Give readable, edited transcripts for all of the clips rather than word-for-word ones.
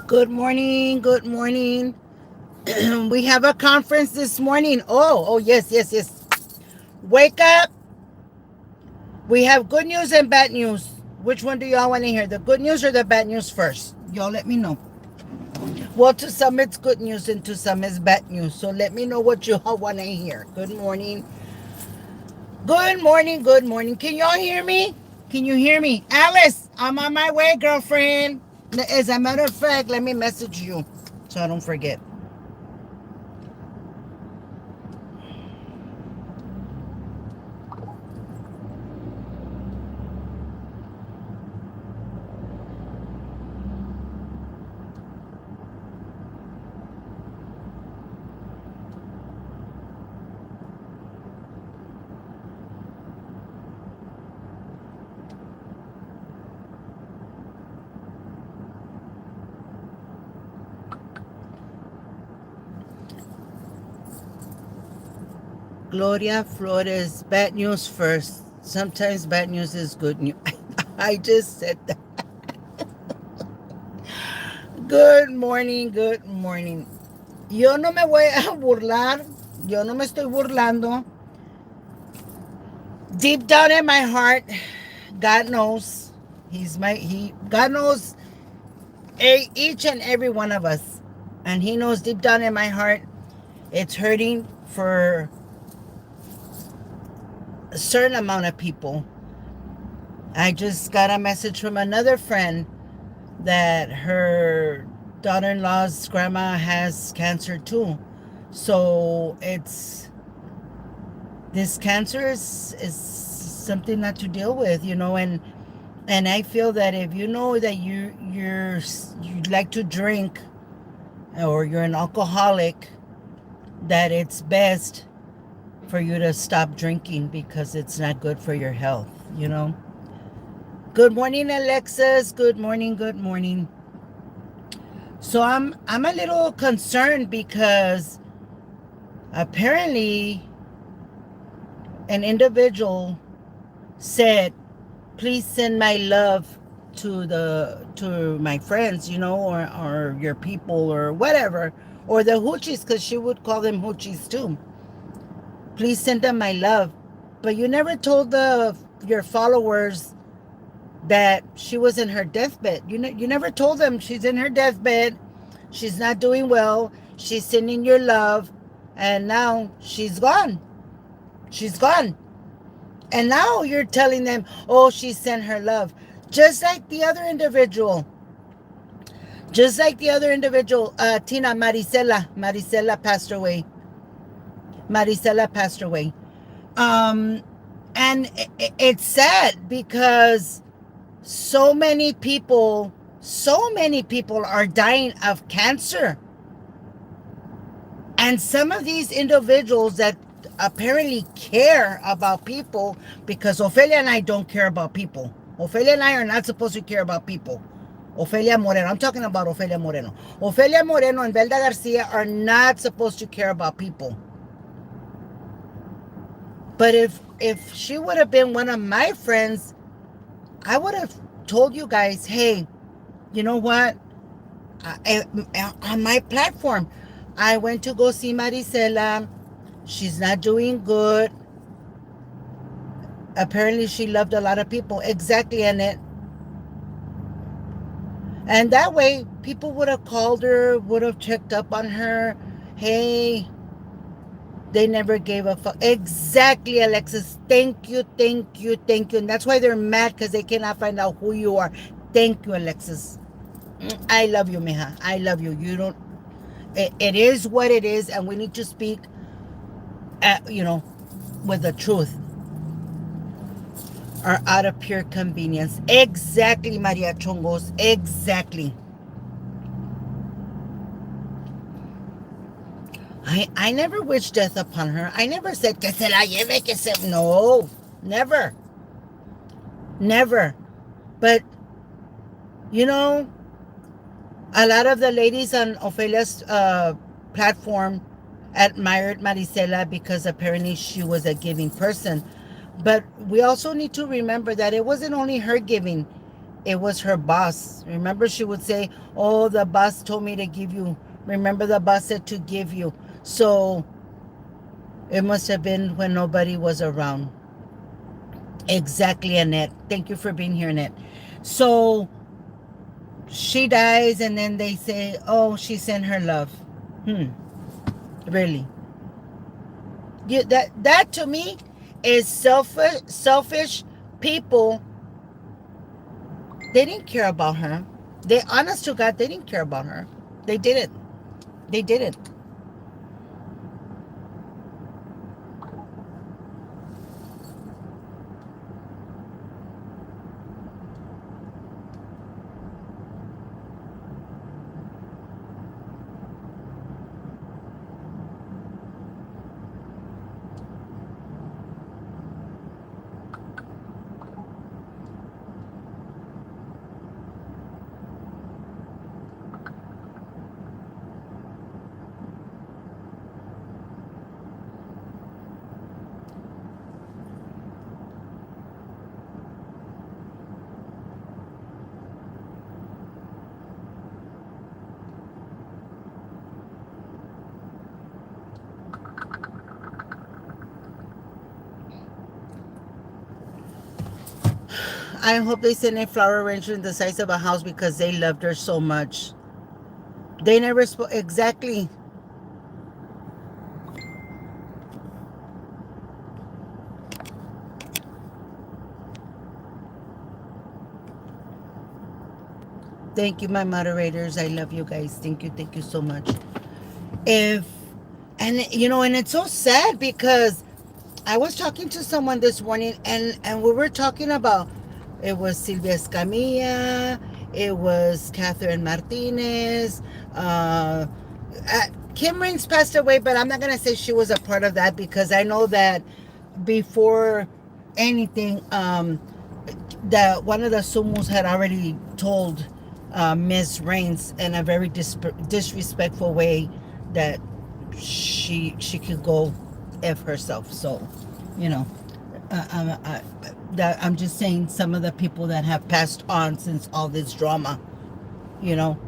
Good morning. Good morning. We have a conference this morning. Oh, yes, yes, yes. Wake up. We have good news and bad news. Which one do y'all want to hear? The good news or the bad news first? Y'all let me know. Well, to some it's good news and to some it's bad news. So let me know what you all want to hear. Good morning. Good morning. Good morning. Can y'all hear me? Can you hear me? Alice, I'm on my way, girlfriend. As a matter of fact, let me message you so I don't forget. Gloria Flores, bad news first. Sometimes bad news is good news. I just said that. Good morning, good morning. Yo no me voy a burlar. Yo no me estoy burlando. Deep down in my heart, God knows. God knows each and every one of us. And He knows deep down in my heart, it's hurting for a certain amount of people. I just got a message from another friend that her daughter-in-law's grandma has cancer too. So this cancer is something not to deal with, and I feel that if you know that you like to drink or you're an alcoholic, that it's best for you to stop drinking because it's not good for your health. Good morning, Alexis. Good morning, good morning. So I'm a little concerned because apparently an individual said, "Please send my love to my friends, or your people or whatever, or the hoochies, because she would call them hoochies too. Please send them my love." But you never told your followers that she was in her deathbed. You never told them she's in her deathbed. She's not doing well. She's sending your love, and now she's gone. She's gone. And now you're telling them, "Oh, she sent her love." Just like the other individual. Just like the other individual, Tina Maricela. Maricela passed away. Maricela passed away. Um, and it's sad because so many people are dying of cancer. And some of these individuals that apparently care about people, because Ofelia and I don't care about people. Ofelia and I are not supposed to care about people. Ofelia Moreno. I'm talking about Ofelia Moreno. Ofelia Moreno and Velda Garcia are not supposed to care about people. But if she would have been one of my friends, I would have told you guys, "Hey, you know what? On my platform, I went to go see Maricela. She's not doing good. Apparently, she loved a lot of people." Exactly, Annette. And that way, people would have called her, would have checked up on her. Hey, they never gave a fuck. Exactly, Alexis. Thank you, thank you, thank you. And that's why they're mad, because they cannot find out who you are. Thank you, Alexis. I love you, mija. I love you. You don't. It is what it is, and we need to speak, with the truth, or out of pure convenience. Exactly, Maria Chongos. Exactly. I never wished death upon her. I never said que se la lleve, que se. No, never. Never. But, you know, a lot of the ladies on Ofelia's platform admired Maricela because apparently she was a giving person. But we also need to remember that it wasn't only her giving. It was her boss. Remember, she would say, "Oh, the boss told me to give you." Remember, the boss said to give you. So it must have been when nobody was around. Exactly, Annette. Thank you for being here, Annette. So she dies, and then they say, "Oh, she sent her love." Hmm. Really? That to me is selfish. Selfish people. They didn't care about her. They, honest to God, they didn't care about her. They didn't. They didn't. I hope they sent a flower arrangement the size of a house because they loved her so much. They never spoke exactly. Thank you, my moderators. I love you guys. Thank you so much. If and you know, and it's so sad because I was talking to someone this morning, and we were talking about, it was Silvia Escamilla, it was Catherine Martinez, Kim Raines passed away, but I'm not gonna say she was a part of that because I know that before anything, that one of the sumos had already told Ms. Raines in a very disrespectful way that she could go f herself. So, you know, that I'm just saying some of the people that have passed on since all this drama, you know,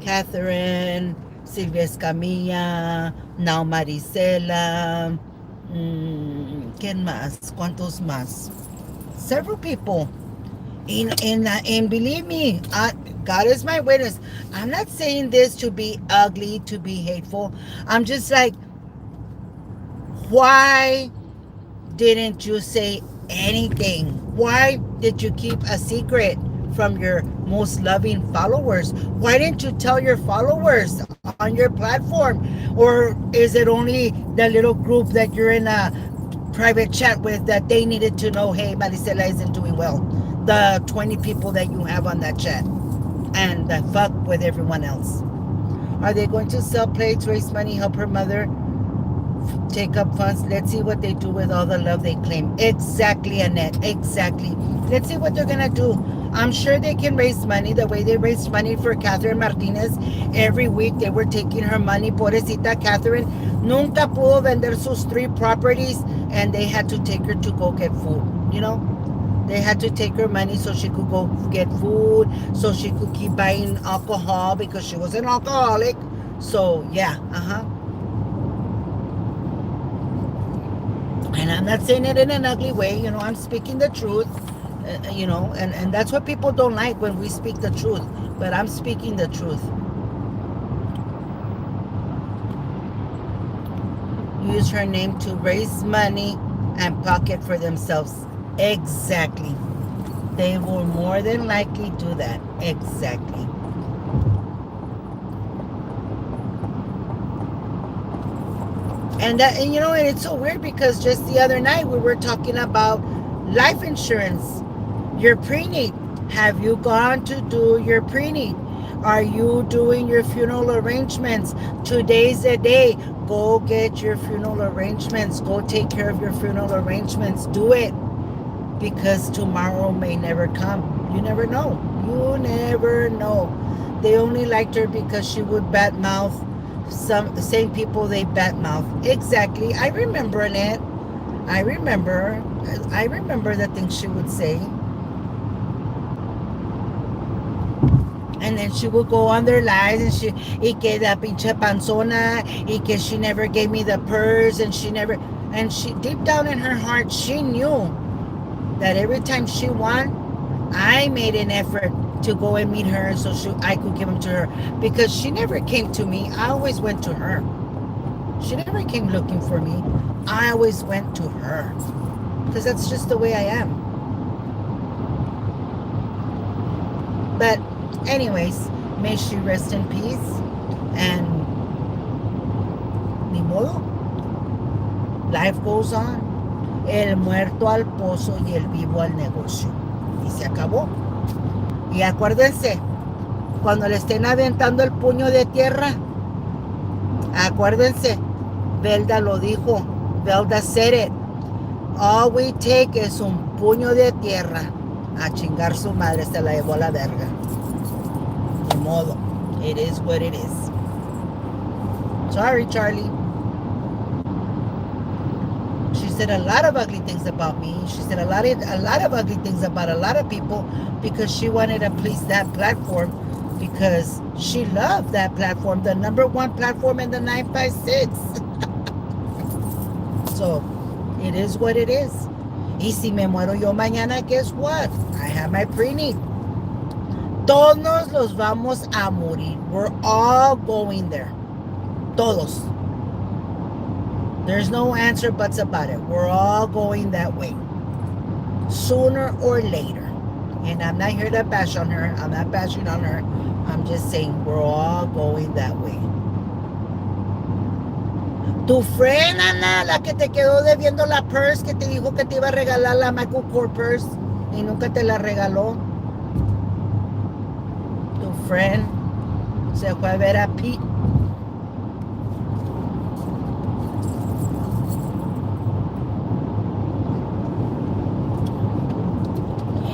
Catherine, Silvia Escamilla, now Marisela, ¿quién más? ¿Cuántos más? Several people. And believe me, God is my witness. I'm not saying this to be ugly, to be hateful. I'm just like, why didn't you say anything? Why did you keep a secret from your most loving followers? Why didn't you tell your followers on your platform? Or is it only the little group that you're in a private chat with that they needed to know, hey, Maricela isn't doing well? The 20 people that you have on that chat, and fuck with everyone else. Are they going to sell plates, raise money, help her mother, take up funds? Let's see what they do with all the love they claim. Exactly, Annette. Exactly. Let's see what they're going to do. I'm sure they can raise money the way they raised money for Catherine Martinez. Every week they were taking her money. Pobrecita Catherine. Nunca pudo vender sus 3 properties, and they had to take her to go get food. You know? They had to take her money so she could go get food, so she could keep buying alcohol because she was an alcoholic. So, yeah, And I'm not saying it in an ugly way, you know, I'm speaking the truth, you know, and that's what people don't like when we speak the truth. But I'm speaking the truth. Use her name to raise money and pocket for themselves. Exactly. They will more than likely do that. Exactly. And you know, and it's so weird because just the other night we were talking about life insurance, your preneed. Have you gone to do your preneed? Are you doing your funeral arrangements? Today's the day. Go get your funeral arrangements. Go take care of your funeral arrangements. Do it, because tomorrow may never come. You never know. You never know. They only liked her because she would bat mouth some the same people they bat mouth. Exactly. I remember it. I remember. I remember the things she would say. And then she would go on their lives and y que la pinche panzona, y que she never gave me the purse, and she never, and she, deep down in her heart, she knew that every time she won, I made an effort to go and meet her so I could give them to her, because she never came to me. I always went to her. She never came looking for me. I always went to her because that's just the way I am. But anyways, may she rest in peace, and ni modo, life goes on. El muerto al pozo y el vivo al negocio. Y se acabó. Y acuérdense, cuando le estén aventando el puño de tierra, acuérdense, Velda lo dijo, Velda said it. All we take es un puño de tierra. A chingar su madre, se la llevó a la verga. Ni modo. It is what it is. Sorry, Charlie. She said a lot of ugly things about me. She said a lot of ugly things about a lot of people because she wanted to please that platform, because she loved that platform, the #1 platform in the 956. So, it is what it is. Y si me muero yo mañana, guess what? I have my prenup. Todos los vamos a morir. We're all going there. Todos. There's no answer buts about it. We're all going that way. Sooner or later. And I'm not here to bash on her. I'm not bashing on her. I'm just saying we're all going that way. Tu friend, Ana, la que te quedó debiendo la purse, que te dijo que te iba a regalar la Michael Kors purse y nunca te la regaló. Tu friend se fue a ver a Pete.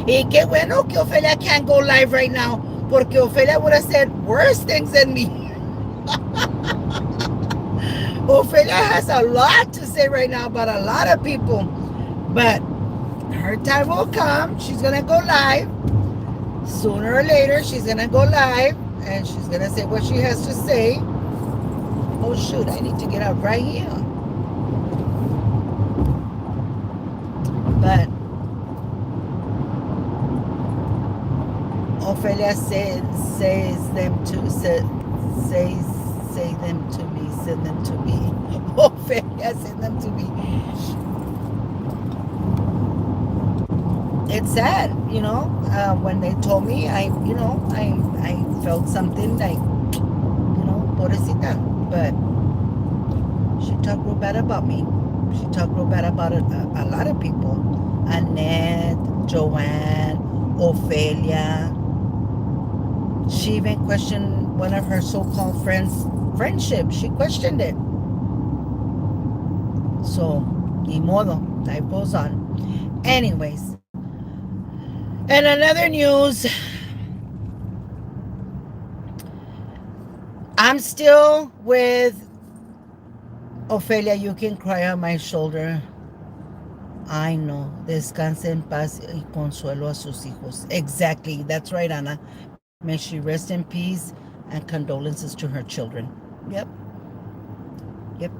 Y qué bueno que Ophelia can't go live right now, porque Ophelia would have said worse things than me. Ophelia has a lot to say right now about a lot of people, but her time will come. She's gonna go live sooner or later. She's gonna go live and she's gonna say what she has to say. Oh shoot, I need to get out right here. But Ophelia say them to say them to me, send them to me. Ophelia, send them to me. It's sad, you know. When they told me, I felt something like, pobrecita. But she talked real bad about me. She talked real bad about a lot of people. Annette, Joanne, Ophelia. She even questioned one of her so-called friends' friendship. She questioned it. So, ni modo. Life goes on. Anyways. And another news. I'm still with Ophelia. You can cry on my shoulder. I know. Descanse en paz y consuelo a sus hijos. Exactly. That's right, Ana. May she rest in peace, and condolences to her children. Yep. Yep.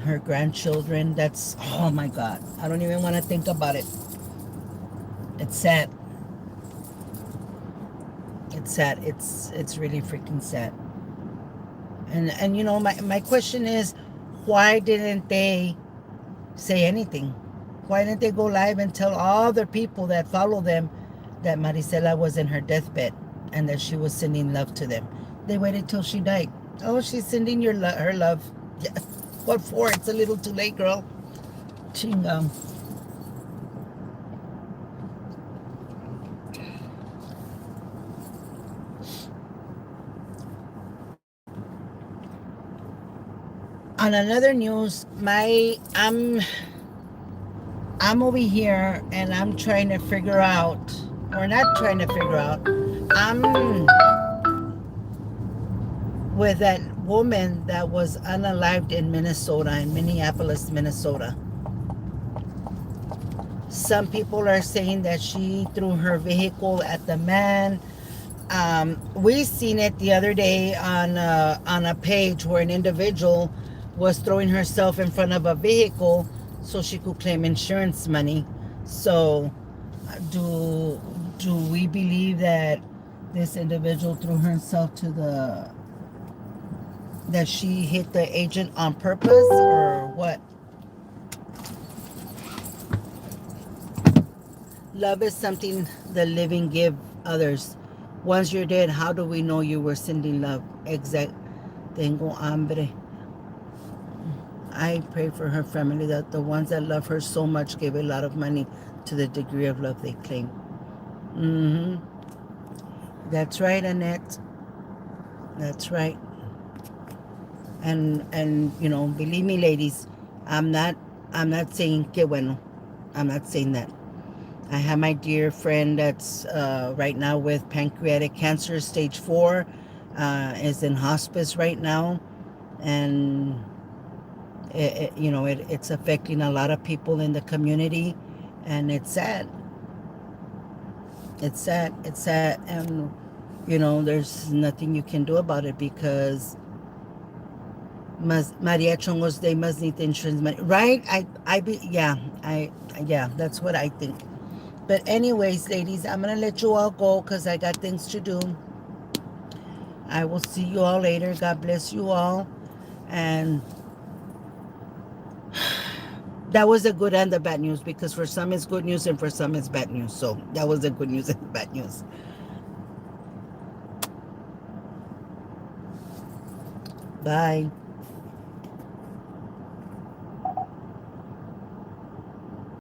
Her grandchildren, that's, oh my God. I don't even want to think about it. It's sad. It's sad. It's really freaking sad. And my question is, why didn't they say anything? Why didn't they go live and tell all the people that follow them that Marisela was in her deathbed and that she was sending love to them? They waited till she died. Oh, she's sending her love. Yeah. What for? It's a little too late, girl. Chingam. On another news, I'm over here and I'm trying to figure out, or not trying to figure out, I'm with that woman that was unalived in Minnesota, in Minneapolis, Minnesota. Some people are saying that she threw her vehicle at the man. We seen it the other day on a page where an individual was throwing herself in front of a vehicle so she could claim insurance money. So, do do we believe that this individual threw herself to the that she hit the agent on purpose or what? Love is something the living give others. Once you're dead, how do we know you were sending love? Exact. Tengo hambre. I pray for her family that the ones that love her so much gave a lot of money to the degree of love they claim. Mm-hmm. That's right, Annette. That's right. And believe me, ladies, I'm not I'm not saying que bueno. I'm not saying that. I have my dear friend that's right now with pancreatic cancer, stage 4, is in hospice right now, and it's affecting a lot of people in the community, and it's sad. It's sad. It's sad, and there's nothing you can do about it because Maria Chongos they must need the insurance money, right? Yeah, that's what I think. But anyways, ladies, I'm gonna let you all go because I got things to do. I will see you all later. God bless you all. And that was the good and the bad news because for some it's good news and for some it's bad news. So that was the good news and the bad news. Bye.